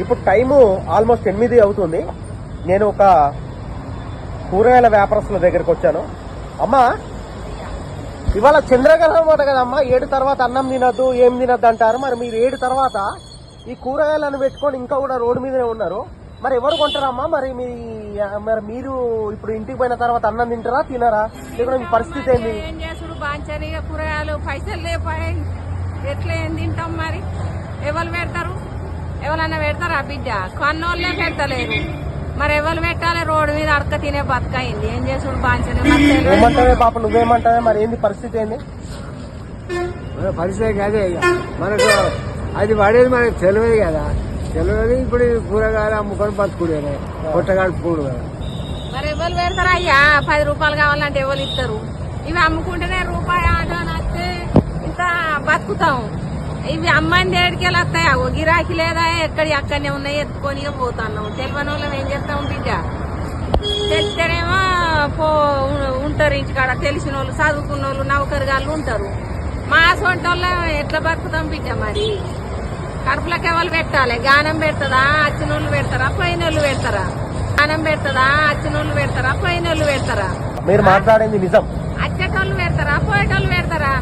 ఇప్పుడు time almost 8 అవుతుంది. నేను ఒక కూరగాయల వ్యాపారస్తుల దగ్గరికి వచ్చాను. అమ్మా, ఇవాళ చంద్రగ్రహణం మాట కదమ్మా, 7 తర్వాత అన్నం తినద్దు, ఏం తినద్దు అంటారు. మరి మీరు 7 తర్వాత ఈ కూరగాయలను పెట్టుకొని ఇంకా కూడా రోడ్డు మీదనే ఉన్నారు. మరి ఎవరు కొంటారమ్మా? మరి మీరు ఇప్పుడు ఇంటికి పోయిన తర్వాత అన్నం తింటారా, తినరా? లేకుంటే మీ పరిస్థితి ఏంది? ఏం చేసుడు బాంచరిగా కూరగాయలు పైసలు లేపాయి, ఎట్లా ఏం తింటాం? మరి ఎవరు పెడతారు? ఎవరన్నా పెడతారా బిడ్డ? కొన్నోళ్ళే పెడతలేరు. మరి ఎవరు పెట్టాలి? రోడ్డు మీద అడక తినే బతుకయింది. ఏం చేసుడు బాంచరి. ఏమంటావే పాప, నువ్వేమంటావే? మరి ఏంది పరిస్థితి ఏంది? పరిస్థితి అదే మనకు అది పడేది మనకు తెలియదు కదా. తెలియదు. ఇప్పుడు కూరగాయలు అమ్ముకొని బతుకుడే పొట్టగాడుకోడు కదా. మరి ఎవరు పెడతారా అయ్యా? 10 రూపాయలు కావాలంటే ఎవరు ఇస్తారు? ఇవి అమ్ముకుంటేనే రూపాయి ఆట వస్తే ఇంత బతుకుతాం. ఇవి అమ్మాయిని ఏడికెళ్ళి వస్తాయా? గిరాకీ లేదా? అక్కడనే ఉన్నాయి, ఎత్తుకొని పోతున్నాం. తెలియని వాళ్ళం ఏం చేస్తాం బిడ్డ? తెలిస్తేనేమో ఉంటారు ఇంటికాడ, తెలిసిన వాళ్ళు, చదువుకున్న వాళ్ళు, నౌకరిగాళ్ళు ఉంటారు. మా సొంత వాళ్ళు ఎట్లా బతుకుతాం బిడ్డ? మరి కడుపులకు ఎవరు పెట్టాలి? గానం పెడతదా? అచ్చినోళ్ళు పెడతారా? పోయినోళ్ళు పెడతారా? గానం పెడతదా? అచ్చినోళ్ళు పెడతారా? పోయినోళ్ళు పెడతారా? మీరు మాట్లాడేది నిజం. అచ్చేటోళ్ళు పెడతారా? పోయేటోళ్ళు పెడతారా?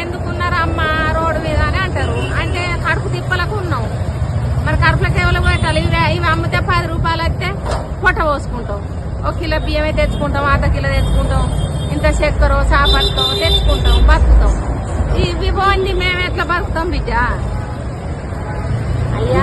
ఎందుకున్నారా అమ్మ రోడ్డు మీద అని అంటారు. అంటే కడుపు తిప్పలకు ఉన్నాం. మరి కడుపులకు ఎవరు పెట్టాలి? ఇవి అమ్మితే 10 రూపాయలు వస్తే పొట్ట పోసుకుంటాం. 1 కిలో బియ్యమే తెచ్చుకుంటాం, 1/2 కిలో తెచ్చుకుంటాం, ఇంత చక్కెర చాపడతాం, తెచ్చుకుంటాం, బతుకుతాం. ఇవి పోయింది మేము ఎట్లా బతుకుతాం బిడ్డ? అయ్యా